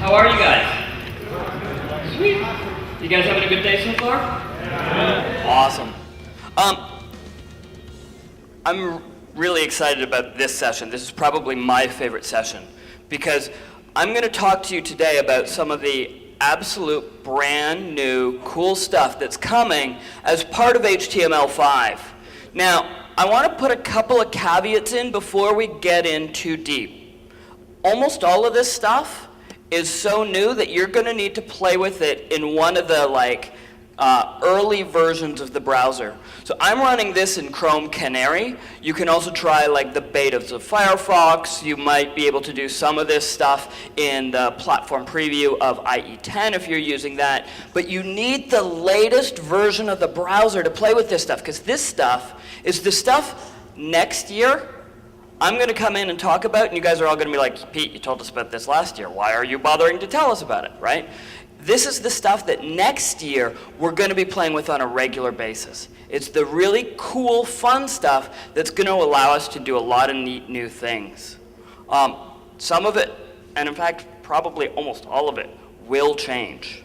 How are you guys? Sweet. You guys having a good day so far? Awesome. I'm really excited about this session. This is probably my favorite session because I'm going to talk to you today about some of the absolute brand new cool stuff that's coming as part of HTML5. Now, I want to put a couple of caveats in before we get in too deep. Almost all of this stuff is so new that you're going to need to play with it in one of the early versions of the browser. So I'm running this in Chrome Canary. You can also try the betas of Firefox. You might be able to do some of this stuff in the platform preview of IE10 if you're using that. But you need the latest version of the browser to play with this stuff, because this stuff is the stuff next year I'm going to come in and talk about, and you guys are all going to be like, Pete, you told us about this last year. Why are you bothering to tell us about it, right? This is the stuff that next year we're going to be playing with on a regular basis. It's the really cool, fun stuff that's going to allow us to do a lot of neat new things. Some of it, and in fact, probably almost all of it, will change.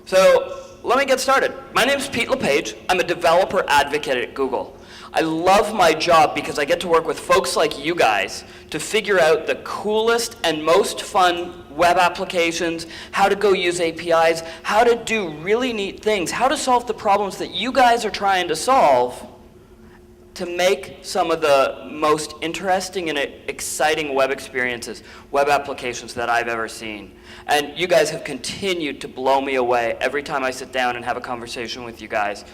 So let me get started. My name is Pete LePage. I'm a developer advocate at Google. I love my job because I get to work with folks like you guys to figure out the coolest and most fun web applications, how to go use APIs, how to do really neat things, how to solve the problems that you guys are trying to solve to make some of the most interesting and exciting web experiences, web applications that I've ever seen. And you guys have continued to blow me away every time I sit down and have a conversation with you guys.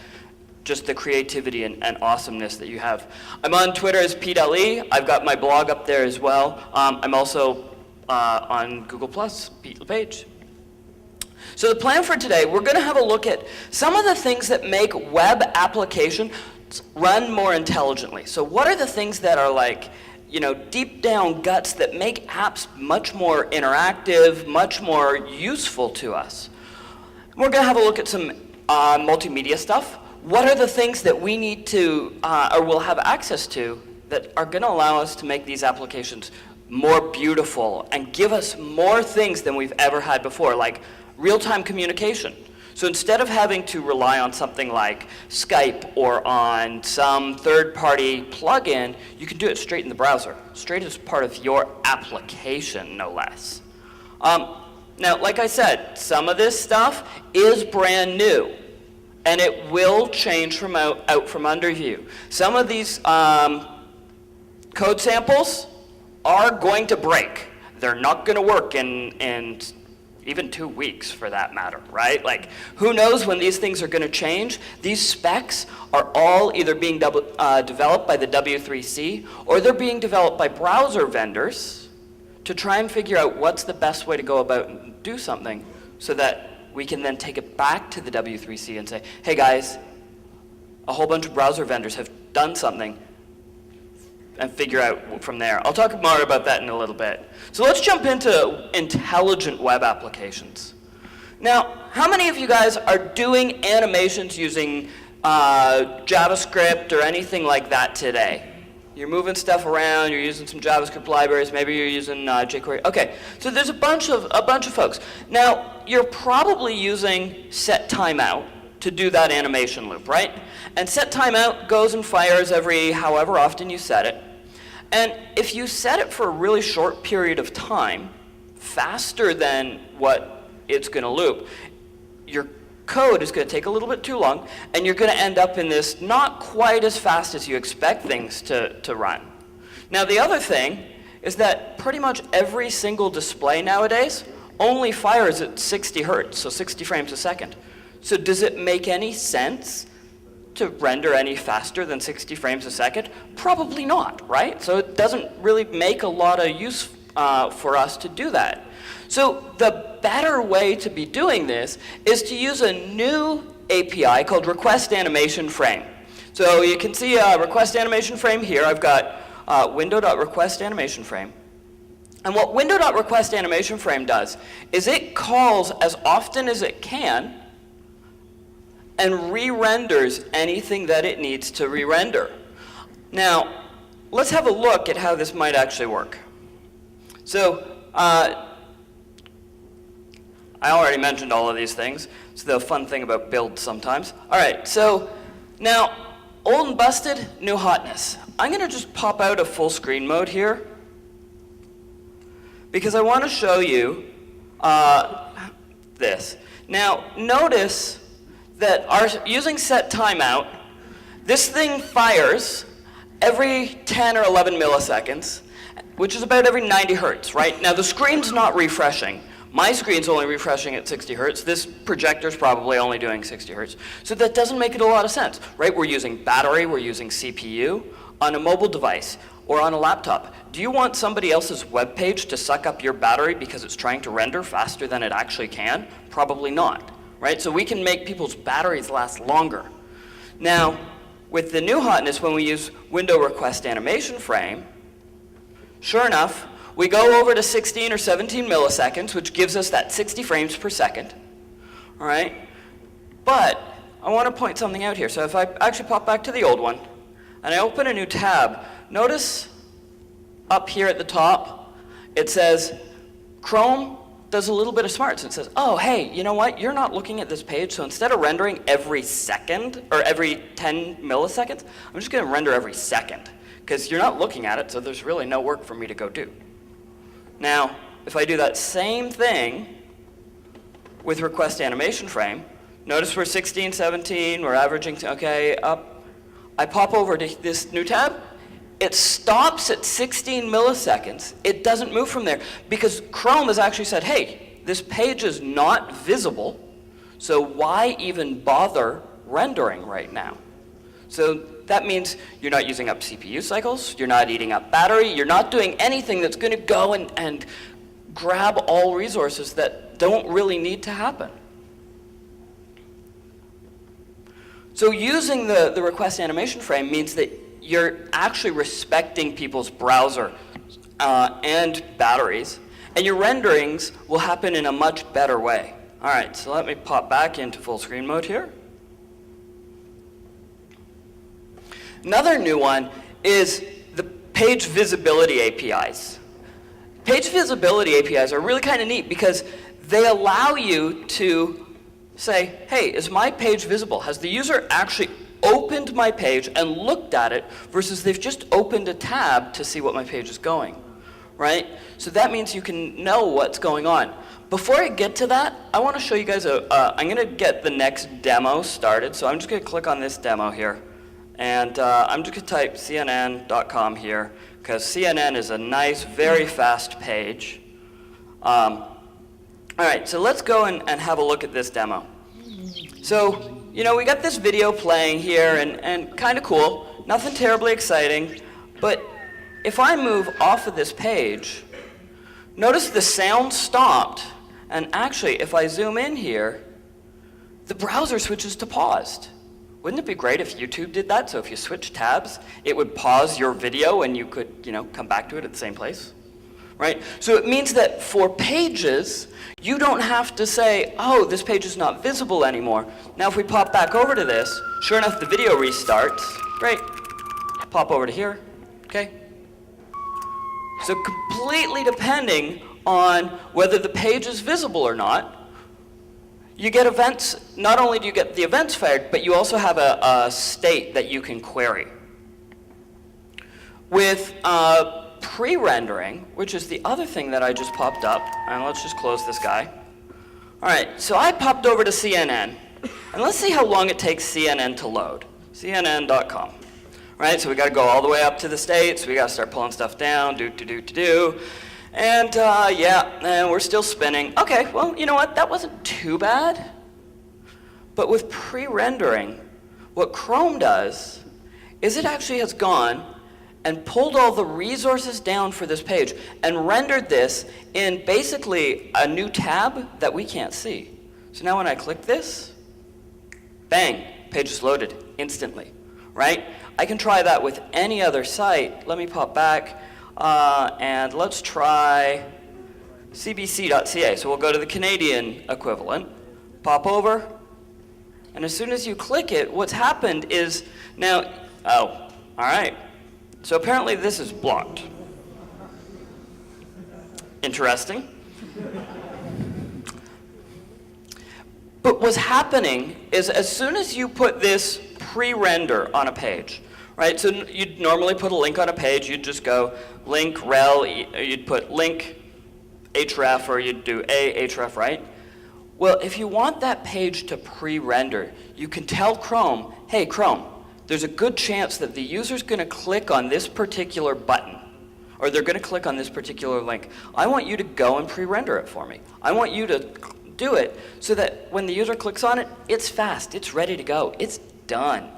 Just the creativity and awesomeness that you have. I'm on Twitter as Pete LE. I've got my blog up there as well. I'm also on Google+, Pete LePage. So the plan for today, we're going to have a look at some of the things that make web applications run more intelligently. So what are the things that are deep down guts that make apps much more interactive, much more useful to us? We're going to have a look at some multimedia stuff. What are the things that we need to, or will have access to, that are going to allow us to make these applications more beautiful and give us more things than we've ever had before, like real-time communication. So instead of having to rely on something like Skype or on some third-party plugin, you can do it straight in the browser, straight as part of your application, no less. Now, like I said, some of this stuff is brand new. And it will change from out from under you. Some of these code samples are going to break. They're not going to work in even 2 weeks, for that matter, right? Who knows when these things are going to change? These specs are all either being developed by the W3C, or they're being developed by browser vendors to try and figure out what's the best way to go about and do something so that we can then take it back to the W3C and say, hey guys, a whole bunch of browser vendors have done something, and figure out from there. I'll talk more about that in a little bit. So let's jump into intelligent web applications. Now, how many of you guys are doing animations using JavaScript or anything like that today? You're moving stuff around, you're using some JavaScript libraries, maybe you're using jQuery. Okay, so there's a bunch of folks. Now, you're probably using set timeout to do that animation loop, right? And set timeout goes and fires every however often you set it. And if you set it for a really short period of time, faster than what it's going to loop, your code is going to take a little bit too long, and you're going to end up in this not quite as fast as you expect things to run. Now, the other thing is that pretty much every single display nowadays only fires at 60 hertz, so 60 frames a second. So does it make any sense to render any faster than 60 frames a second? Probably not, right? So it doesn't really make a lot of use for us to do that. So the better way to be doing this is to use a new API called Request Animation Frame. So you can see a Request Animation Frame here. I've got window.request animation frame. And what window.request animation frame does is it calls as often as it can and re-renders anything that it needs to re-render. Now, let's have a look at how this might actually work. So I already mentioned all of these things. It's the fun thing about builds sometimes. All right, so now, old and busted, new hotness. I'm going to just pop out of full screen mode here because I want to show you this. Now, notice that using set timeout, this thing fires every 10 or 11 milliseconds, which is about every 90 hertz, right? Now, the screen's not refreshing. My screen's only refreshing at 60 hertz. This projector's probably only doing 60 hertz. So that doesn't make it a lot of sense, right? We're using battery, we're using CPU on a mobile device or on a laptop. Do you want somebody else's web page to suck up your battery because it's trying to render faster than it actually can? Probably not, right? So we can make people's batteries last longer. Now, with the new hotness, when we use window request animation frame, sure enough, we go over to 16 or 17 milliseconds, which gives us that 60 frames per second, all right? But I want to point something out here. So if I actually pop back to the old one, and I open a new tab, notice up here at the top, it says Chrome does a little bit of smarts. It says, oh, hey, you know what? You're not looking at this page, so instead of rendering every second, or every 10 milliseconds, I'm just going to render every second, because you're not looking at it, so there's really no work for me to go do. Now, if I do that same thing with request animation frame, notice we're 16, 17, we're averaging, okay, up. I pop over to this new tab. It stops at 16 milliseconds. It doesn't move from there because Chrome has actually said, hey, this page is not visible, so why even bother rendering right now? So that means you're not using up CPU cycles, you're not eating up battery, you're not doing anything that's going to go and grab all resources that don't really need to happen. So using the request animation frame means that you're actually respecting people's browser and batteries, and your renderings will happen in a much better way. All right, so let me pop back into full screen mode here. Another new one is the page visibility APIs. Page visibility APIs are really kind of neat because they allow you to say, hey, is my page visible? Has the user actually opened my page and looked at it versus they've just opened a tab to see what my page is going, right? So that means you can know what's going on. Before I get to that, I want to show you guys I'm going to get the next demo started. So I'm just going to click on this demo here. And I'm just going to type cnn.com here, because CNN is a nice, very fast page. All right, so let's go and have a look at this demo. So, you know, we got this video playing here, and kind of cool. Nothing terribly exciting. But if I move off of this page, notice the sound stopped. And actually, if I zoom in here, the browser switches to paused. Wouldn't it be great if YouTube did that? So if you switch tabs, it would pause your video and you could, you know, come back to it at the same place, right? So it means that for pages, you don't have to say, oh, this page is not visible anymore. Now if we pop back over to this, sure enough, the video restarts. Great. Pop over to here, okay? So completely depending on whether the page is visible or not, you get events. Not only do you get the events fired, but you also have a state that you can query. With pre-rendering, which is the other thing that I just popped up, and let's just close this guy. All right, so I popped over to CNN, and let's see how long it takes CNN to load. CNN.com. Right, so we got to go all the way up to the States. We got to start pulling stuff down, And yeah, and we're still spinning. Okay, well, you know what? That wasn't too bad. But with pre-rendering, what Chrome does is it actually has gone and pulled all the resources down for this page and rendered this in basically a new tab that we can't see. So now when I click this, bang, page is loaded instantly, right? I can try that with any other site. Let me pop back. And let's try cbc.ca. So we'll go to the Canadian equivalent, pop over, and as soon as you click it, what's happened is now, oh, all right. So apparently this is blocked. Interesting. But what's happening is as soon as you put this pre-render on a page, right? So you'd normally put a link on a page, you'd just go link rel, you'd put link href, or you'd do a href, right? Well, if you want that page to pre-render, you can tell Chrome, hey Chrome, there's a good chance that the user's going to click on this particular button, or they're going to click on this particular link. I want you to go and pre-render it for me. I want you to do it so that when the user clicks on it, it's fast, it's ready to go, it's done,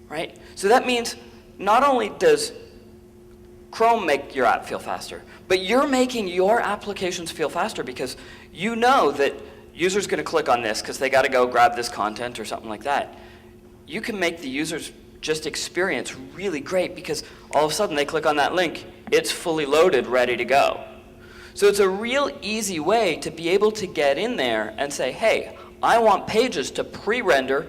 right? So that means not only does Chrome make your app feel faster, but you're making your applications feel faster because you know that user's going to click on this because they got to go grab this content or something like that. You can make the user's just experience really great because all of a sudden they click on that link, it's fully loaded, ready to go. So it's a real easy way to be able to get in there and say, hey, I want pages to pre-render,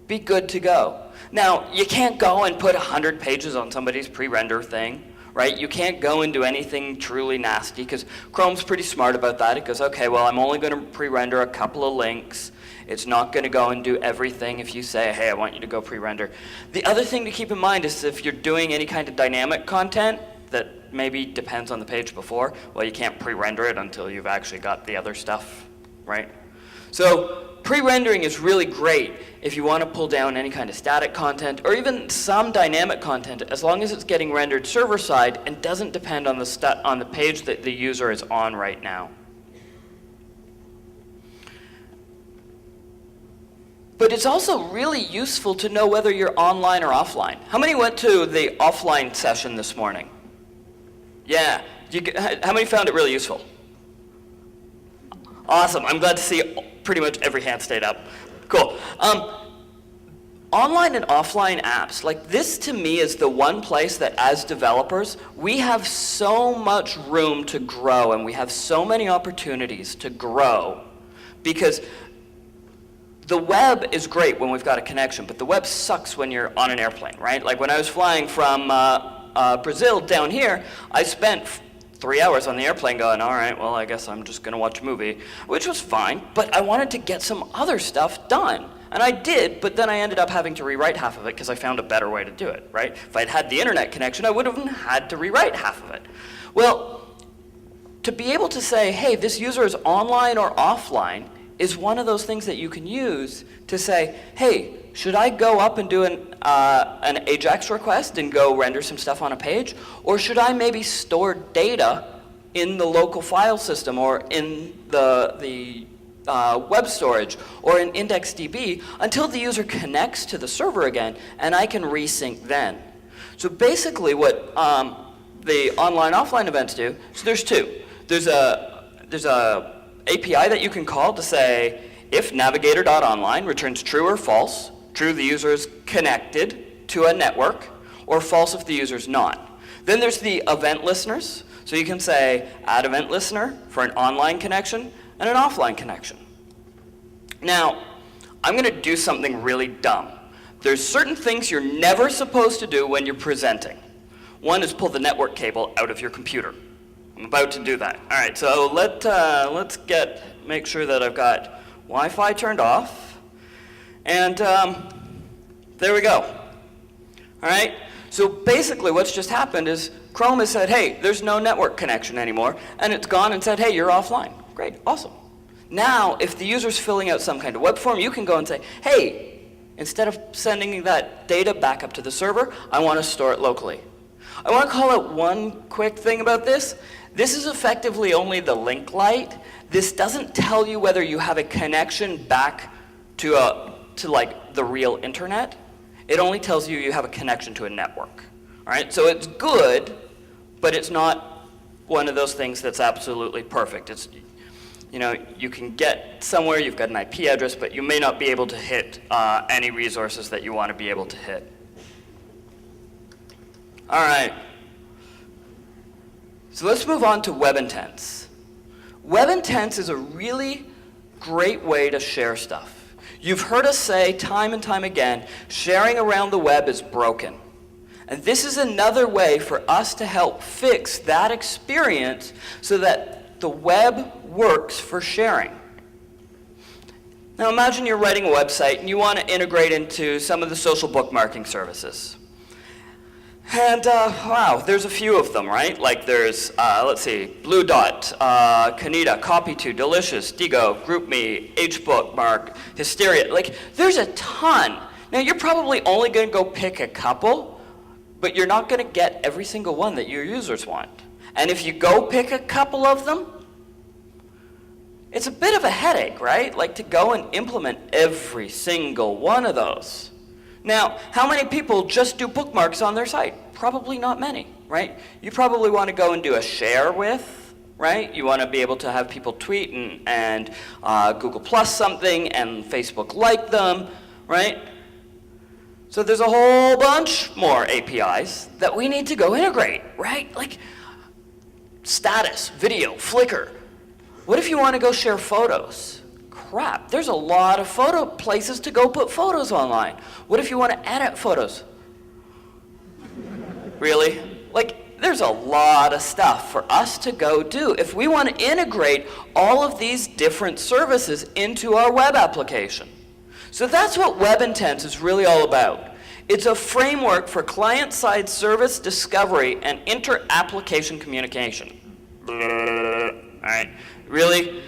be good to go. Now, you can't go and put 100 pages on somebody's pre-render thing, right? You can't go and do anything truly nasty because Chrome's pretty smart about that. It goes, okay, well, I'm only going to pre-render a couple of links. It's not going to go and do everything if you say, hey, I want you to go pre-render. The other thing to keep in mind is if you're doing any kind of dynamic content that maybe depends on the page before, well, you can't pre-render it until you've actually got the other stuff, right? So pre-rendering is really great if you want to pull down any kind of static content or even some dynamic content, as long as it's getting rendered server-side and doesn't depend on the page that the user is on right now. But it's also really useful to know whether you're online or offline. How many went to the offline session this morning? Yeah. How many found it really useful? Awesome. I'm glad to see pretty much every hand stayed up. Cool. Online and offline apps, like this to me is the one place that as developers, we have so much room to grow and we have so many opportunities to grow because the web is great when we've got a connection, but the web sucks when you're on an airplane, right? Like when I was flying from Brazil down here, I spent 3 hours on the airplane going, all right, well, I guess I'm just going to watch a movie, which was fine, but I wanted to get some other stuff done. And I did, but then I ended up having to rewrite half of it because I found a better way to do it, right? If I'd had the internet connection, I would have had to rewrite half of it. Well, to be able to say, hey, this user is online or offline, is one of those things that you can use to say, hey, should I go up and do an AJAX request and go render some stuff on a page? Or should I maybe store data in the local file system or in the web storage or in IndexedDB until the user connects to the server again and I can resync then? So basically what the online-offline events do, so there's two. There's a API that you can call to say, if navigator.online returns true or false, true the user is connected to a network, or false if the user is not. Then there's the event listeners. So you can say, add event listener for an online connection and an offline connection. Now, I'm going to do something really dumb. There's certain things you're never supposed to do when you're presenting. One is pull the network cable out of your computer. I'm about to do that. All right, so let's make sure that I've got Wi-Fi turned off, and there we go. All right, so basically what's just happened is Chrome has said, hey, there's no network connection anymore, and it's gone and said, hey, you're offline. Great, awesome. Now, if the user's filling out some kind of web form, you can go and say, hey, instead of sending that data back up to the server, I want to store it locally. I want to call out one quick thing about this. This is effectively only the link light. This doesn't tell you whether you have a connection back to like the real internet. It only tells you you have a connection to a network. All right, so it's good, but it's not one of those things that's absolutely perfect. It's, you know, you can get somewhere, you've got an IP address, but you may not be able to hit any resources that you want to be able to hit. All right. So let's move on to web intents. Web intents is a really great way to share stuff. You've heard us say time and time again, sharing around the web is broken. And this is another way for us to help fix that experience so that the web works for sharing. Now imagine you're writing a website and you want to integrate into some of the social bookmarking services. And wow, there's a few of them, right? Like there's, let's see, Blue Dot, Kanita, Copy2, Delicious, Digo, GroupMe, HBookmark, Hysteria. Like there's a ton. Now you're probably only going to go pick a couple, but you're not going to get every single one that your users want. And if you go pick a couple of them, it's a bit of a headache, right? Like to go and implement every single one of those. Now, how many people just do bookmarks on their site? Probably not many, right? You probably want to go and do a share with, right? You want to be able to have people tweet and Google Plus something and Facebook like them, right? So there's a whole bunch more APIs that we need to go integrate, right? Like status, video, Flickr. What if you want to go share photos? Crap, there's a lot of photo places to go put photos online. What if you want to edit photos? Really? Like, there's a lot of stuff for us to go do if we want to integrate all of these different services into our web application. So that's what Web Intents is really all about. It's a framework for client-side service discovery and inter-application communication. All right, really?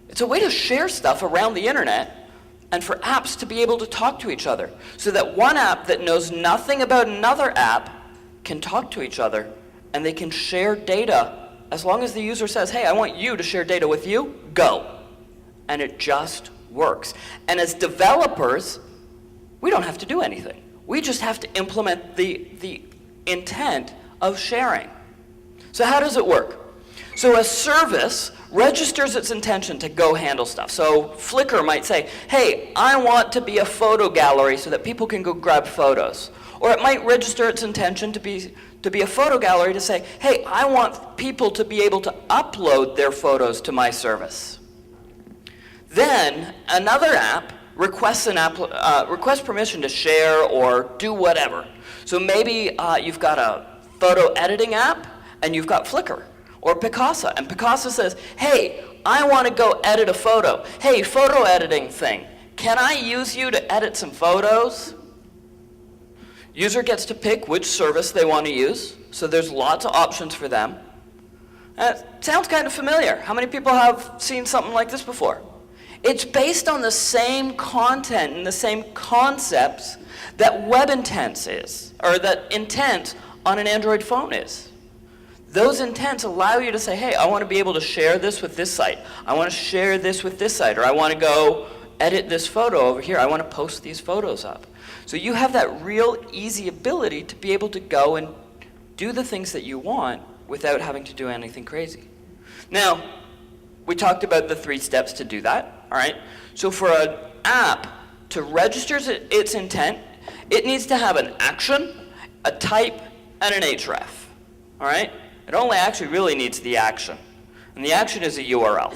It's a way to share stuff around the internet and for apps to be able to talk to each other so that one app that knows nothing about another app can talk to each other and they can share data as long as the user says, hey, I want you to share data with you, go. And it just works. And as developers, we don't have to do anything. We just have to implement the intent of sharing. So how does it work? So a service registers its intention to go handle stuff. So Flickr might say, hey, I want to be a photo gallery so that people can go grab photos. Or it might register its intention to be a photo gallery to say, hey, I want people to be able to upload their photos to my service. Then another app requests permission to share or do whatever. So maybe you've got a photo editing app and you've got Flickr or Picasa, and Picasa says, hey, I want to go edit a photo. Hey, photo editing thing, can I use you to edit some photos? User gets to pick which service they want to use, so there's lots of options for them. It sounds kind of familiar. How many people have seen something like this before? It's based on the same content and the same concepts that Web Intents is, or that Intent on an Android phone is. Those intents allow you to say, hey, I want to be able to share this with this site. I want to share this with this site, or I want to go edit this photo over here. I want to post these photos up. So you have that real easy ability to be able to go and do the things that you want without having to do anything crazy. Now, we talked about the 3 steps to do that, all right? So for an app to register its intent, it needs to have an action, a type, and an href, all right? It only actually really needs the action. And the action is a URL, all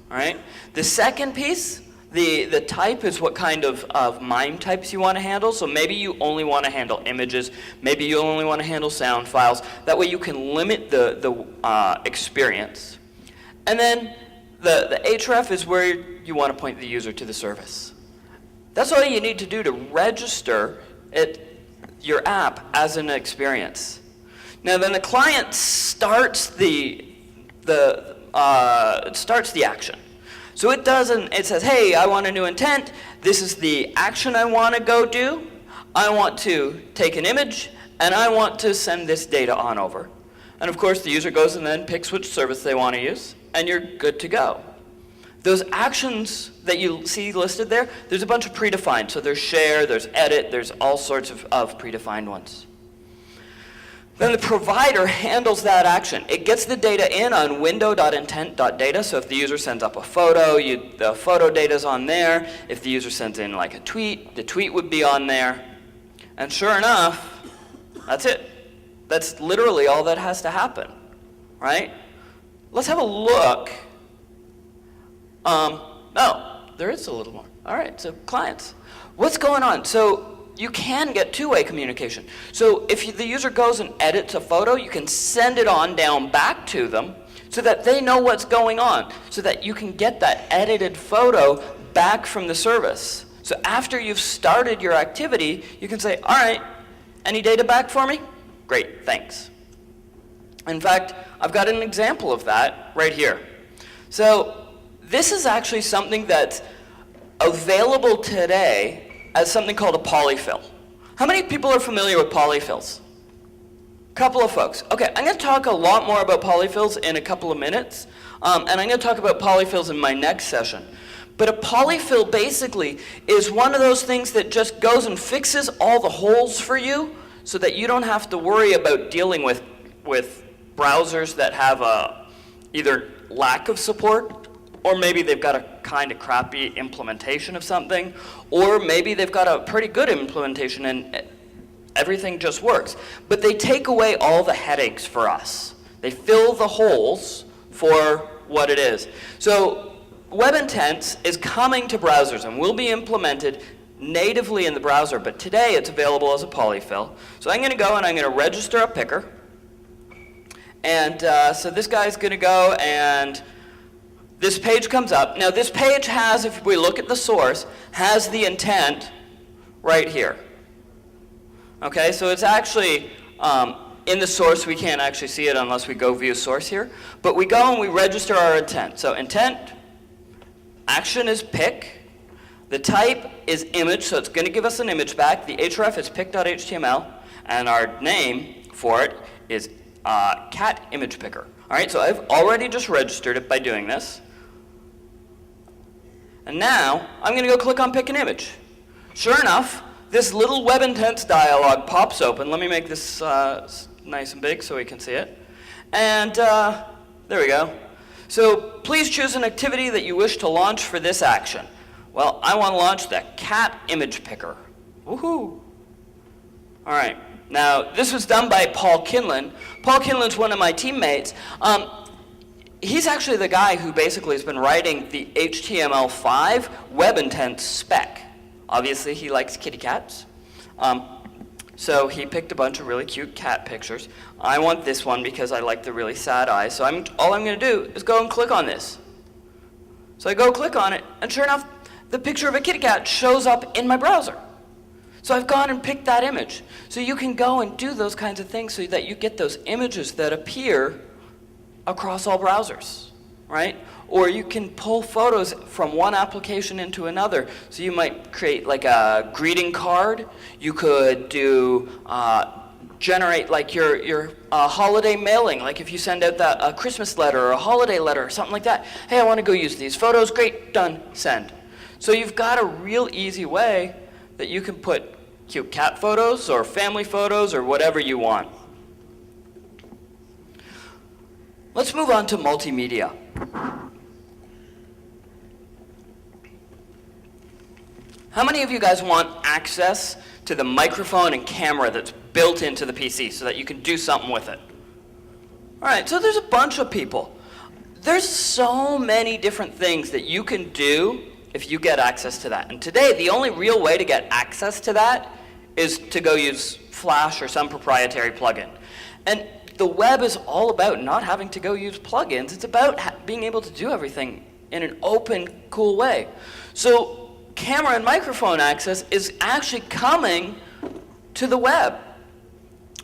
right? The second piece, the type is what kind of MIME types you want to handle. So maybe you only want to handle images. Maybe you only want to handle sound files. That way you can limit the experience. And then the href is where you want to point the user to the service. That's all you need to do to register your app as an experience. Now then the client starts the action. So it says, hey, I want a new intent. This is the action I want to go do. I want to take an image, and I want to send this data on over. And of course, the user goes and then picks which service they want to use, and you're good to go. Those actions that you see listed there, there's a bunch of predefined. So there's share, there's edit, there's all sorts of predefined ones. Then the provider handles that action. It gets the data in on window.intent.data. So if the user sends up a photo, the photo data's on there. If the user sends in like a tweet, the tweet would be on there. And sure enough, that's it. That's literally all that has to happen, right? Let's have a look. Oh, there is a little more. All right, so clients. What's going on? So you can get two-way communication. So if the user goes and edits a photo, you can send it on down back to them so that they know what's going on, so that you can get that edited photo back from the service. So after you've started your activity, you can say, all right, any data back for me? Great, thanks. In fact, I've got an example of that right here. So this is actually something that's available today as something called a polyfill. How many people are familiar with polyfills? A couple of folks. Okay, I'm going to talk a lot more about polyfills in a couple of minutes, and I'm going to talk about polyfills in my next session. But a polyfill basically is one of those things that just goes and fixes all the holes for you so that you don't have to worry about dealing with browsers that have either lack of support, or maybe they've got a kind of crappy implementation of something, or maybe they've got a pretty good implementation and everything just works. But they take away all the headaches for us. They fill the holes for what it is. So Web Intents is coming to browsers and will be implemented natively in the browser, but today it's available as a polyfill. So I'm going to go and I'm going to register a picker. And so this guy's going to go and this page comes up. Now this page has, if we look at the source, has the intent right here. Okay, so it's actually in the source. We can't actually see it unless we go view source here. But we go and we register our intent. So intent, action is pick. The type is image, so it's going to give us an image back. The href is pick.html, and our name for it is cat image picker. All right, so I've already just registered it by doing this. And now I'm going to go click on pick an image. Sure enough, this little web intents dialog pops open. Let me make this nice and big so we can see it. And there we go. So please choose an activity that you wish to launch for this action. Well, I want to launch the cat image picker. Woohoo! All right. Now, this was done by Paul Kinlan. Paul Kinlan's one of my teammates. He's actually the guy who basically has been writing the HTML5 web intent spec. Obviously, he likes kitty cats. So he picked a bunch of really cute cat pictures. I want this one because I like the really sad eyes. So all I'm going to do is go and click on this. So I go click on it, and sure enough, the picture of a kitty cat shows up in my browser. So I've gone and picked that image. So you can go and do those kinds of things so that you get those images that appear across all browsers, right? Or you can pull photos from one application into another. So you might create like a greeting card. You could do generate like your holiday mailing, like if you send out a Christmas letter or a holiday letter or something like that. Hey, I want to go use these photos. Great, done, send. So you've got a real easy way that you can put cute cat photos or family photos or whatever you want. Let's move on to multimedia. How many of you guys want access to the microphone and camera that's built into the PC so that you can do something with it? All right, so there's a bunch of people. There's so many different things that you can do if you get access to that. And today, the only real way to get access to that is to go use Flash or some proprietary plugin. And the web is all about not having to go use plugins. It's about being able to do everything in an open, cool way. So camera and microphone access is actually coming to the web.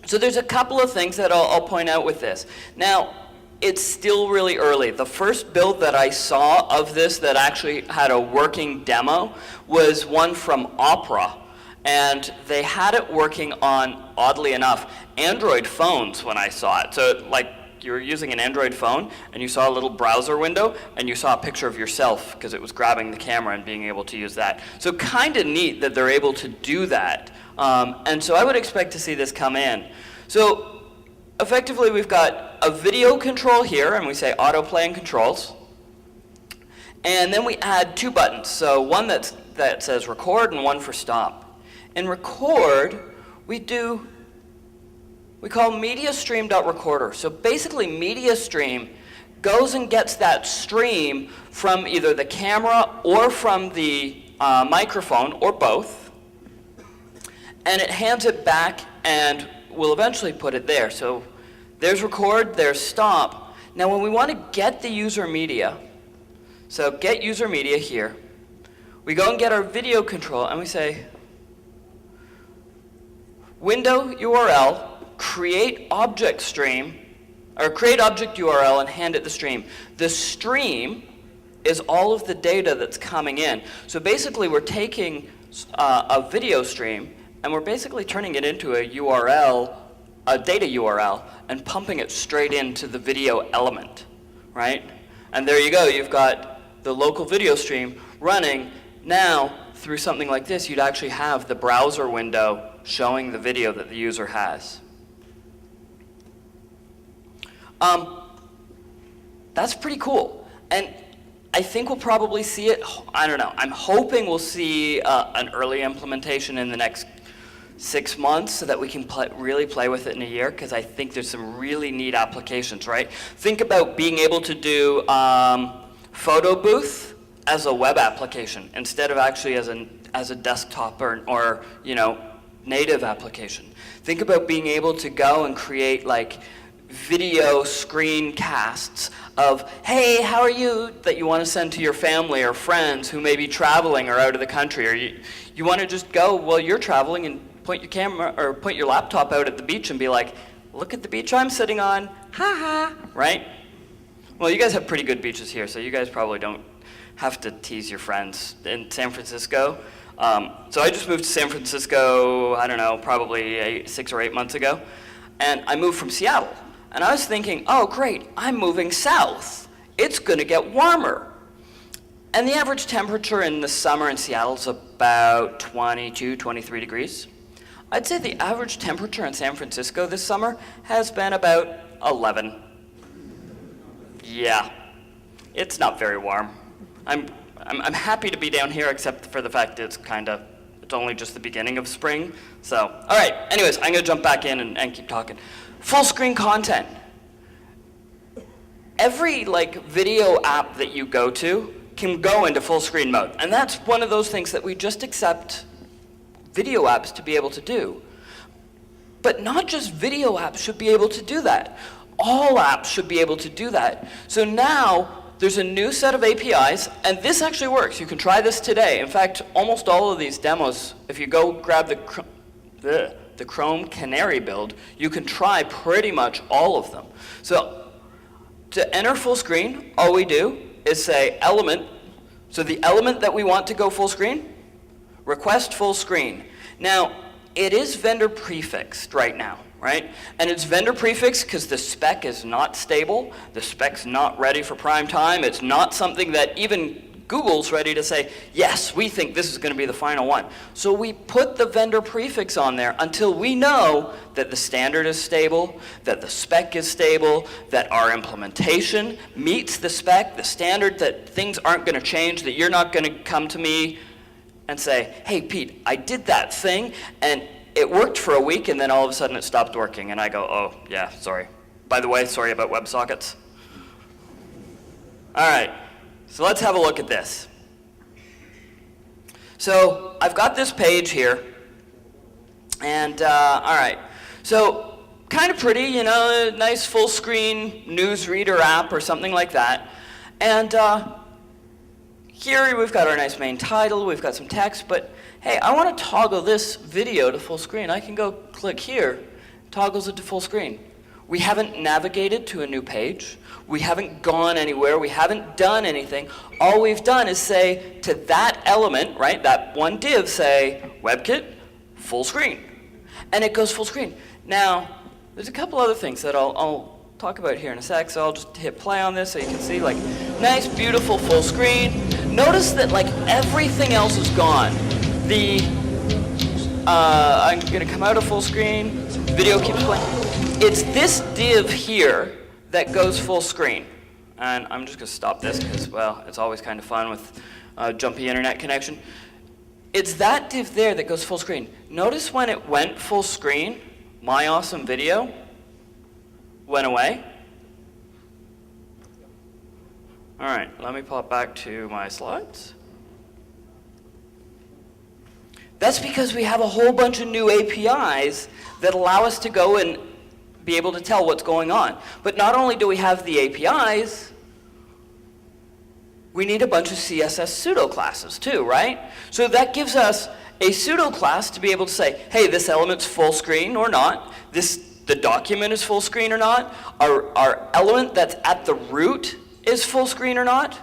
So there's a couple of things that I'll point out with this. Now, it's still really early. The first build that I saw of this that actually had a working demo was one from Opera. And they had it working on, oddly enough, Android phones when I saw it. So like you were using an Android phone and you saw a little browser window and you saw a picture of yourself because it was grabbing the camera and being able to use that. So kind of neat that they're able to do that. And so I would expect to see this come in. So effectively we've got a video control here and we say autoplay and controls. And then we add two buttons. So one that says record and one for stop. In record, we call mediastream.recorder. So basically mediastream goes and gets that stream from either the camera or from the microphone or both, and it hands it back and we'll eventually put it there. So there's record, there's stop. Now when we want to get the user media, so get user media here, We go and get our video control, and we say, window URL, create object stream, or create object URL and hand it the stream. The stream is all of the data that's coming in. So basically we're taking a video stream and we're basically turning it into a URL, a data URL, and pumping it straight into the video element, right? And there you go, you've got the local video stream running. Now, through something like this, you'd actually have the browser window showing the video that the user has. That's pretty cool. And I think we'll probably see it, I don't know, I'm hoping we'll see an early implementation in the next 6 months so that we can really play with it in a year, because I think there's some really neat applications, right? Think about being able to do photo booth as a web application instead of actually as a desktop or you know, native application. Think about being able to go and create like video screencasts of, hey, how are you, that you want to send to your family or friends who may be traveling or out of the country, or you want to just go while you're traveling and point your camera or point your laptop out at the beach and be like, look at the beach I'm sitting on, ha ha, right? Well, you guys have pretty good beaches here, so you guys probably don't have to tease your friends. In San Francisco, so I just moved to San Francisco, I don't know, probably 6 or 8 months ago, and I moved from Seattle. And I was thinking, oh great, I'm moving south. It's gonna get warmer. And the average temperature in the summer in Seattle is about 22, 23 degrees. I'd say the average temperature in San Francisco this summer has been about 11. Yeah, it's not very warm. I'm happy to be down here, except for the fact it's only just the beginning of spring. So, all right, anyways, I'm gonna jump back in and keep talking. Full screen content. Every video app that you go to can go into full screen mode. And that's one of those things that we just accept video apps to be able to do. But not just video apps should be able to do that. All apps should be able to do that. So now there's a new set of APIs, and this actually works. You can try this today. In fact, almost all of these demos, if you go grab the Chrome Canary build, you can try pretty much all of them. So to enter full screen, all we do is say element. So the element that we want to go full screen, request full screen. Now, it is vendor prefixed right now, right? And it's vendor prefixed because the spec is not stable. The spec's not ready for prime time. It's not something that even Google's ready to say, yes, we think this is going to be the final one. So we put the vendor prefix on there until we know that the standard is stable, that the spec is stable, that our implementation meets the spec, the standard, that things aren't going to change, that you're not going to come to me and say, hey, Pete, I did that thing, and it worked for a week, and then all of a sudden it stopped working. And I go, oh, yeah, sorry. By the way, sorry about WebSockets. All right. So let's have a look at this. So I've got this page here, and all right. So kind of pretty, you know, a nice full screen newsreader app or something like that. And here we've got our nice main title, we've got some text, but hey, I want to toggle this video to full screen. I can go click here, toggles it to full screen. We haven't navigated to a new page. We haven't gone anywhere. We haven't done anything. All we've done is say to that element, right, that one div, say WebKit, full screen. And it goes full screen. Now, there's a couple other things that I'll talk about here in a sec, so I'll just hit play on this so you can see, like, nice, beautiful full screen. Notice that, like, everything else is gone. I'm going to come out of full screen. Video keeps playing. It's this div here that goes full screen. And I'm just going to stop this because, well, it's always kind of fun with jumpy internet connection. It's that div there that goes full screen. Notice when it went full screen, my awesome video went away. All right, let me pop back to my slides. That's because we have a whole bunch of new APIs that allow us to go and be able to tell what's going on. But not only do we have the APIs, we need a bunch of CSS pseudo classes too, right? So that gives us a pseudo class to be able to say, hey, this element's full screen or not, the document is full screen or not, our element that's at the root is full screen or not,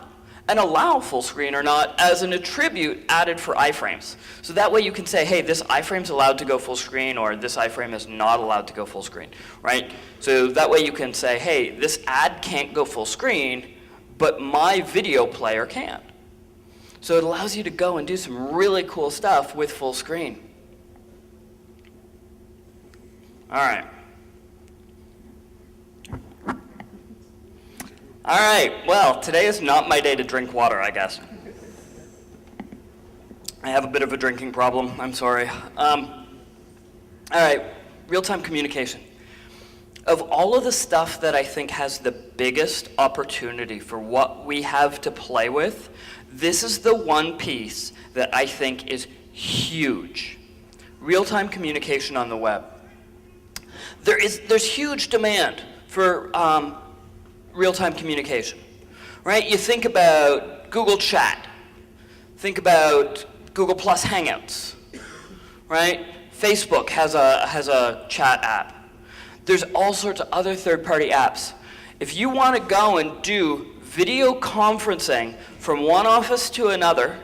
and allow full screen or not as an attribute added for iframes. So that way you can say, hey, this iframe's allowed to go full screen, or this iframe is not allowed to go full screen, right? So that way you can say, hey, this ad can't go full screen, but my video player can. So it allows you to go and do some really cool stuff with full screen. All right. All right, well, today is not my day to drink water, I guess. I have a bit of a drinking problem, I'm sorry. All right, real-time communication. Of all of the stuff that I think has the biggest opportunity for what we have to play with, this is the one piece that I think is huge. Real-time communication on the web. There's huge demand for real-time communication, right? You think about Google Chat, think about Google Plus Hangouts, right? Facebook has a chat app. There's all sorts of other third-party apps. If you want to go and do video conferencing from one office to another,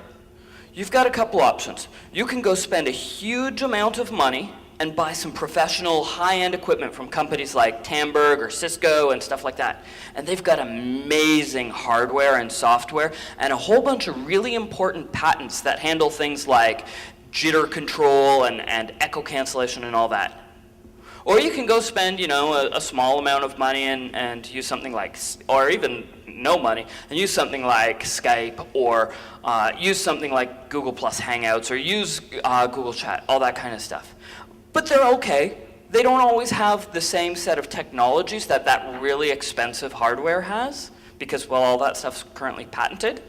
you've got a couple options. You can go spend a huge amount of money and buy some professional high-end equipment from companies like Tandberg or Cisco and stuff like that. And they've got amazing hardware and software and a whole bunch of really important patents that handle things like jitter control and echo cancellation and all that. Or you can go spend, a small amount of money and use something like, or even no money, and use something like Skype, or use something like Google Plus Hangouts, or use Google Chat, all that kind of stuff. But they're okay. They don't always have the same set of technologies that really expensive hardware has, because, well, all that stuff's currently patented.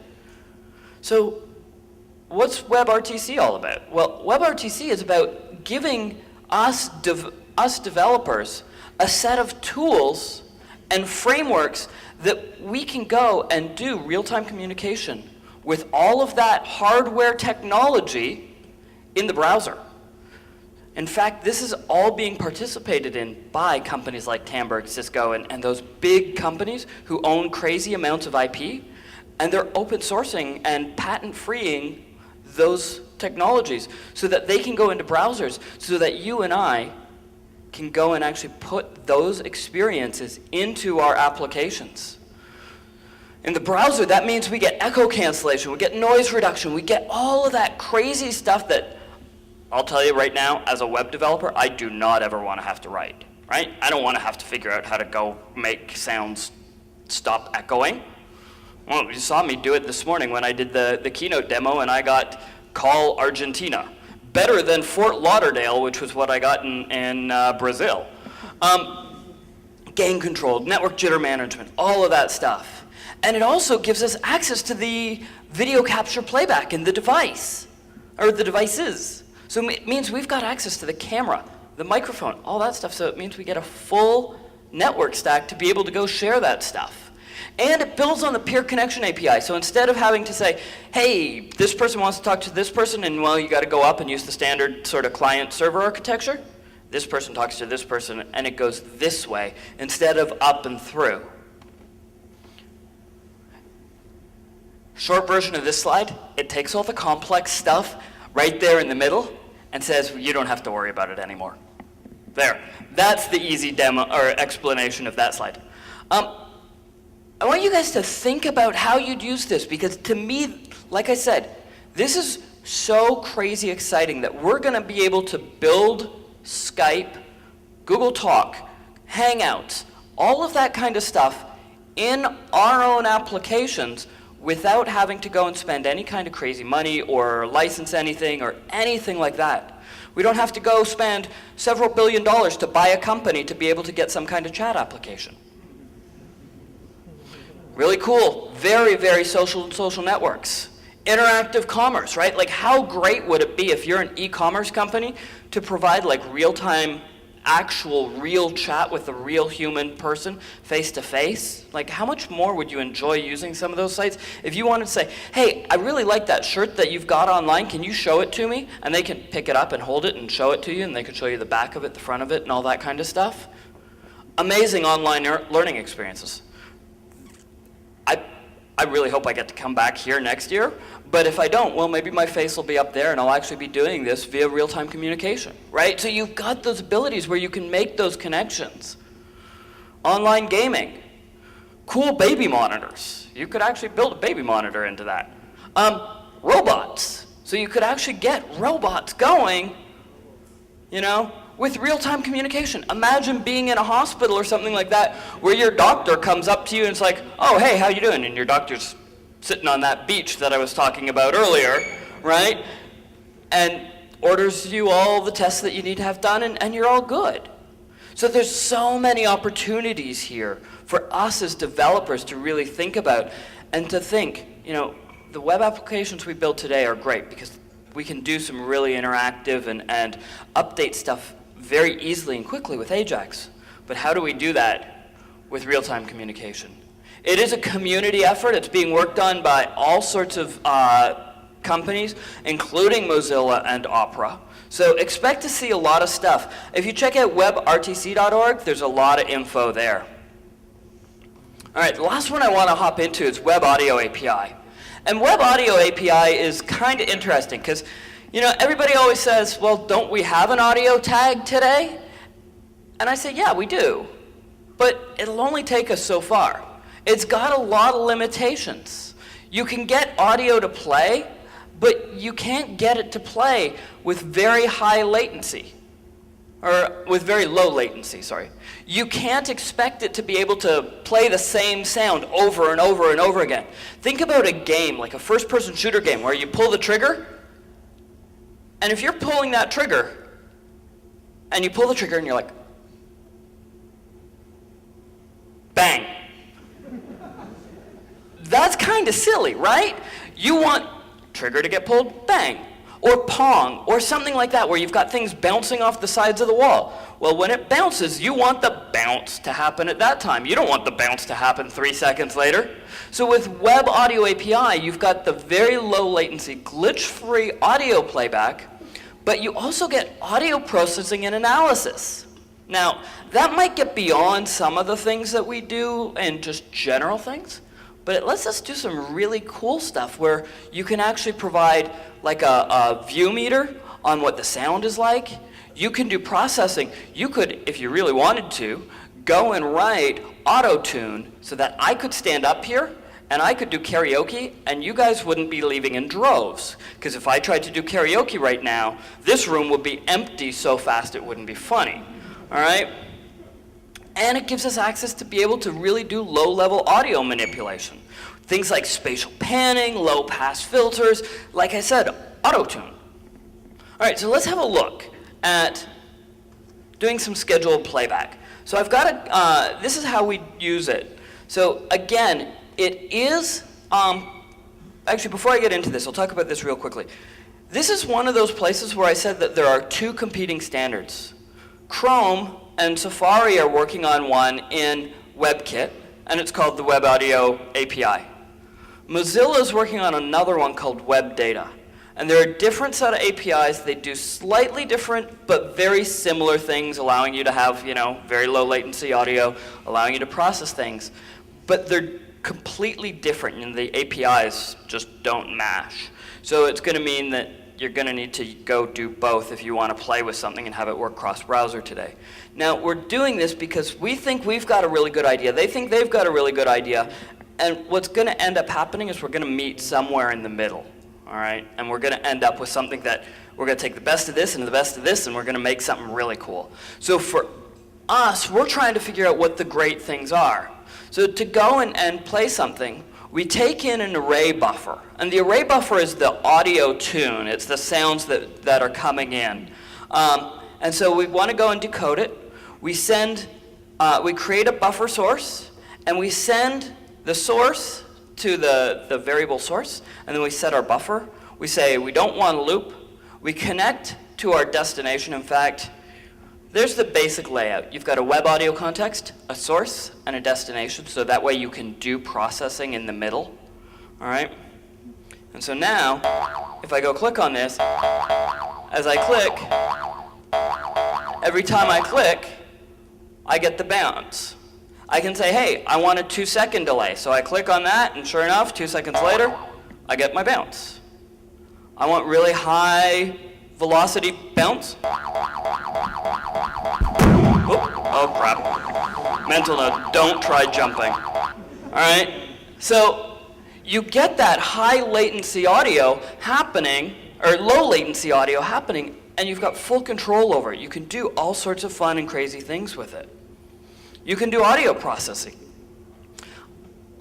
So what's WebRTC all about? Well, WebRTC is about giving us developers a set of tools and frameworks that we can go and do real-time communication with all of that hardware technology in the browser. In fact, this is all being participated in by companies like Tandberg, Cisco, and those big companies who own crazy amounts of IP, and they're open sourcing and patent freeing those technologies so that they can go into browsers, so that you and I can go and actually put those experiences into our applications. In the browser, that means we get echo cancellation, we get noise reduction, we get all of that crazy stuff that, I'll tell you right now, as a web developer, I do not ever want to have to write, right? I don't want to have to figure out how to go make sounds stop echoing. Well, you saw me do it this morning when I did the keynote demo, and I got call Argentina. Better than Fort Lauderdale, which was what I got in Brazil. Gain control, network jitter management, all of that stuff. And it also gives us access to the video capture playback in the device, or the devices. So it means we've got access to the camera, the microphone, all that stuff. So it means we get a full network stack to be able to go share that stuff. And it builds on the peer connection API. So instead of having to say, hey, this person wants to talk to this person, and well, you got to go up and use the standard sort of client-server architecture, this person talks to this person, and it goes this way instead of up and through. Short version of this slide, it takes all the complex stuff right there in the middle and says, you don't have to worry about it anymore. There. That's the easy demo or explanation of that slide. I want you guys to think about how you'd use this, because to me, like I said, this is so crazy exciting that we're going to be able to build Skype, Google Talk, Hangouts, all of that kind of stuff in our own applications without having to go and spend any kind of crazy money or license anything or anything like that. We don't have to go spend several $billion to buy a company to be able to get some kind of chat application. Really cool, very, very social networks. Interactive commerce, right? Like, how great would it be if you're an e-commerce company to provide like real-time actual real chat with a real human person face to face, like how much more would you enjoy using some of those sites? If you wanted to say, hey, I really like that shirt that you've got online, can you show it to me? And they can pick it up and hold it and show it to you, and they can show you the back of it, the front of it, and all that kind of stuff. Amazing online learning experiences. I really hope I get to come back here next year, but if I don't, well, maybe my face will be up there and I'll actually be doing this via real-time communication, right? So you've got those abilities where you can make those connections. Online gaming, cool baby monitors. You could actually build a baby monitor into that. Robots, so you could actually get robots going, you know, with real-time communication. Imagine being in a hospital or something like that where your doctor comes up to you and it's like, oh, hey, how you doing? And your doctor's sitting on that beach that I was talking about earlier, right? And orders you all the tests that you need to have done, and you're all good. So there's so many opportunities here for us as developers to really think about and to think, you know, the web applications we build today are great because we can do some really interactive and update stuff very easily and quickly with Ajax. But how do we do that with real-time communication? It is a community effort. It's being worked on by all sorts of companies, including Mozilla and Opera. So expect to see a lot of stuff. If you check out webrtc.org, there's a lot of info there. All right, the last one I want to hop into is Web Audio API. And Web Audio API is kind of interesting because, you know, everybody always says, well, don't we have an audio tag today? And I say, yeah, we do. But it'll only take us so far. It's got a lot of limitations. You can get audio to play, but you can't get it to play with very high latency. Or with very low latency, sorry. You can't expect it to be able to play the same sound over and over and over again. Think about a game, like a first-person shooter game, where you pull the trigger, and if you're pulling that trigger, and you pull the trigger and you're like, bang. That's kind of silly, right? You want trigger to get pulled, bang. Or Pong, or something like that, where you've got things bouncing off the sides of the wall. Well, when it bounces, you want the bounce to happen at that time. You don't want the bounce to happen 3 seconds later. So with Web Audio API, you've got the very low latency, glitch-free audio playback, but you also get audio processing and analysis. Now, that might get beyond some of the things that we do and just general things, but it lets us do some really cool stuff where you can actually provide like a view meter on what the sound is like. You can do processing. You could, if you really wanted to, go and write auto-tune so that I could stand up here and I could do karaoke and you guys wouldn't be leaving in droves. Because if I tried to do karaoke right now, this room would be empty so fast it wouldn't be funny. All right? And it gives us access to be able to really do low-level audio manipulation. Things like spatial panning, low-pass filters, like I said, auto-tune. All right, so let's have a look at doing some scheduled playback. So I've got this is how we use it. So again, it is, actually before I get into this, I'll talk about this real quickly. This is one of those places where I said that there are two competing standards. Chrome and Safari are working on one in WebKit, and it's called the Web Audio API. Mozilla is working on another one called Web Data. And they're a different set of APIs. They do slightly different but very similar things, allowing you to have, you know, very low latency audio, allowing you to process things. But they're completely different, and the APIs just don't mash. So it's going to mean that you're going to need to go do both if you want to play with something and have it work cross-browser today. Now, we're doing this because we think we've got a really good idea. They think they've got a really good idea. And what's going to end up happening is we're going to meet somewhere in the middle, all right? And we're going to end up with something that we're going to take the best of this and the best of this, and we're going to make something really cool. So for us, we're trying to figure out what the great things are. So to go and play something, we take in an array buffer. And the array buffer is the audio tune. It's the sounds that are coming in. And so we want to go and decode it. We create a buffer source, and we send the source to the variable source, and then we set our buffer. We say we don't want a loop. We connect to our destination. In fact, There's the basic layout. You've got a web audio context, a source, and a destination, so that way you can do processing in the middle. All right? And so now, if I go click on this, as I click, every time I click, I get the bounce. I can say, hey, I want a 2-second delay. So I click on that, and sure enough, 2 seconds later, I get my bounce. I want really high velocity bounce. Oh crap. Mental note, don't try jumping. All right? So you get that high latency audio happening, or low latency audio happening, and you've got full control over it. You can do all sorts of fun and crazy things with it. You can do audio processing.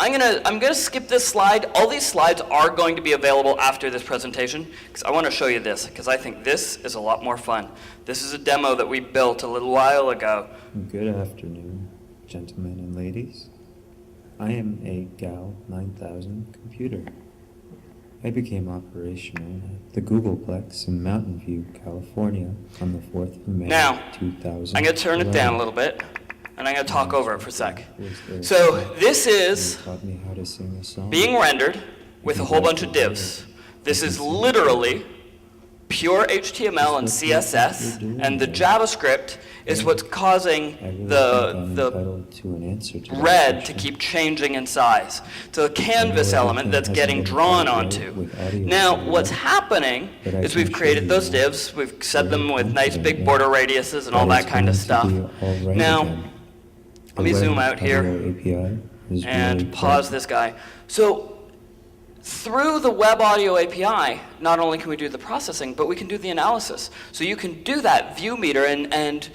I'm gonna skip this slide. All these slides are going to be available after this presentation, because I want to show you this, because I think this is a lot more fun. This is a demo that we built a little while ago. Good afternoon, gentlemen and ladies. I am a GAL 9000 computer. I became operational at the Googleplex in Mountain View, California on the 4th of May, now, 2000. I'm going to turn it down a little bit, and I'm going to talk over it for a sec. So this is being rendered with a whole bunch of divs. This is literally pure HTML and CSS, and the JavaScript is what's causing the red to keep changing in size. So a canvas element that's getting drawn onto. Now, what's happening is we've created those divs, we've set them with nice big border radiuses and all that kind of stuff. Now, let me zoom out here and pause this guy. So through the Web Audio API, not only can we do the processing, but we can do the analysis. So you can do that view meter and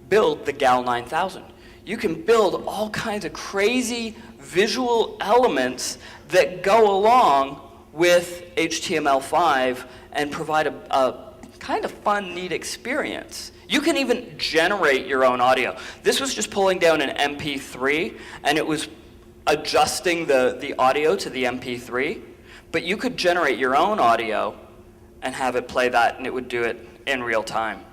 build the GAL 9000. You can build all kinds of crazy visual elements that go along with HTML5 and provide a kind of fun, neat experience. You can even generate your own audio. This was just pulling down an MP3, and it was adjusting the audio to the MP3. But you could generate your own audio and have it play that, and it would do it in real time.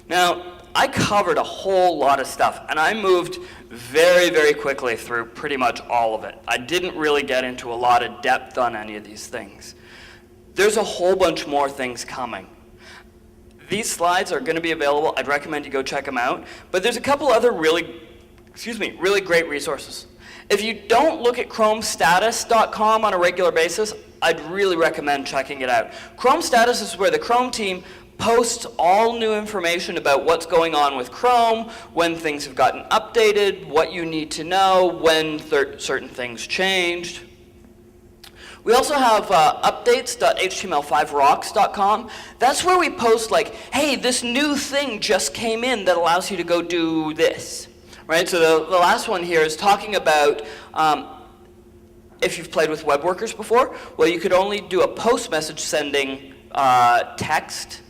Now, I covered a whole lot of stuff, and I moved very, very quickly through pretty much all of it. I didn't really get into a lot of depth on any of these things. There's a whole bunch more things coming. These slides are going to be available. I'd recommend you go check them out. But there's a couple other really great resources. If you don't look at ChromeStatus.com on a regular basis, I'd really recommend checking it out. Chrome Status is where the Chrome team posts all new information about what's going on with Chrome, when things have gotten updated, what you need to know, when certain things changed. We also have updates.html5rocks.com. That's where we post like, hey, this new thing just came in that allows you to go do this. Right, so the last one here is talking about if you've played with web workers before, well, you could only do a post message sending text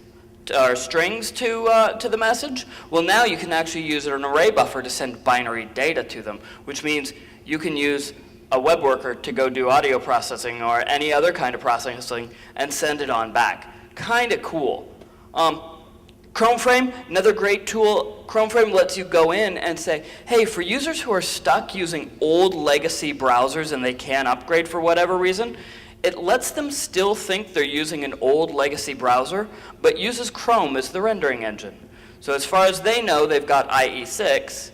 or strings to the message. Well, now you can actually use an array buffer to send binary data to them, which means you can use a web worker to go do audio processing or any other kind of processing and send it on back. Kind of cool. ChromeFrame, another great tool. ChromeFrame lets you go in and say, hey, for users who are stuck using old legacy browsers and they can't upgrade for whatever reason, it lets them still think they're using an old legacy browser, but uses Chrome as the rendering engine. So as far as they know, they've got IE6,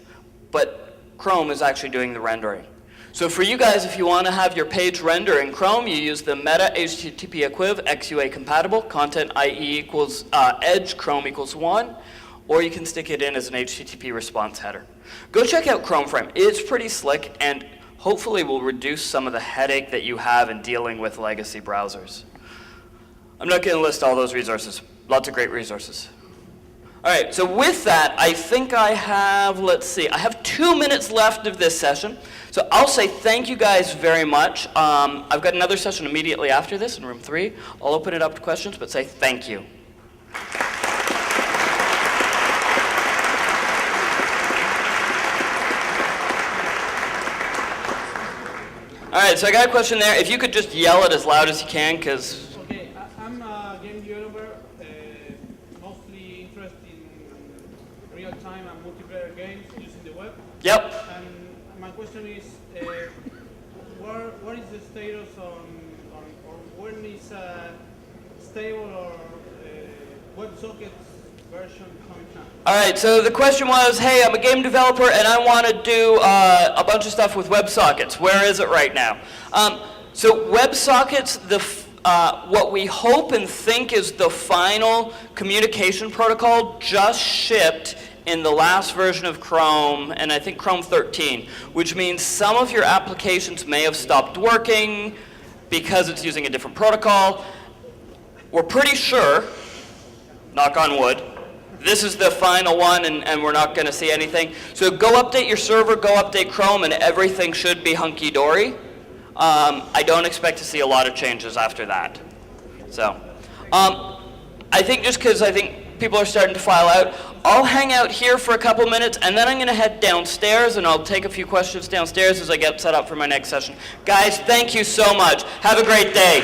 but Chrome is actually doing the rendering. So for you guys, if you want to have your page render in Chrome, you use the meta HTTP equiv XUA compatible, content IE equals edge, Chrome equals 1, or you can stick it in as an HTTP response header. Go check out ChromeFrame. It's pretty slick and hopefully will reduce some of the headache that you have in dealing with legacy browsers. I'm not going to list all those resources. Lots of great resources. All right, so with that, I think I have, let's see, I have 2 minutes left of this session. So I'll say thank you guys very much. I've got another session immediately after this in room 3. I'll open it up to questions, but say thank you. All right, so I got a question there. If you could just yell it as loud as you can, because... Okay, I'm a game developer, mostly interested in games using the web. Yep. And my question is, what is the status on or when is stable or WebSockets version coming out? All right, so the question was, hey, I'm a game developer and I want to do a bunch of stuff with WebSockets. Where is it right now? So WebSockets, what we hope and think is the final communication protocol, just shipped in the last version of Chrome, and I think Chrome 13, which means some of your applications may have stopped working because it's using a different protocol. We're pretty sure, knock on wood, this is the final one and we're not going to see anything. So go update your server, go update Chrome, and everything should be hunky-dory. I don't expect to see a lot of changes after that. So, I think just because I think people are starting to file out, I'll hang out here for a couple minutes, and then I'm going to head downstairs, and I'll take a few questions downstairs as I get set up for my next session. Guys, thank you so much. Have a great day.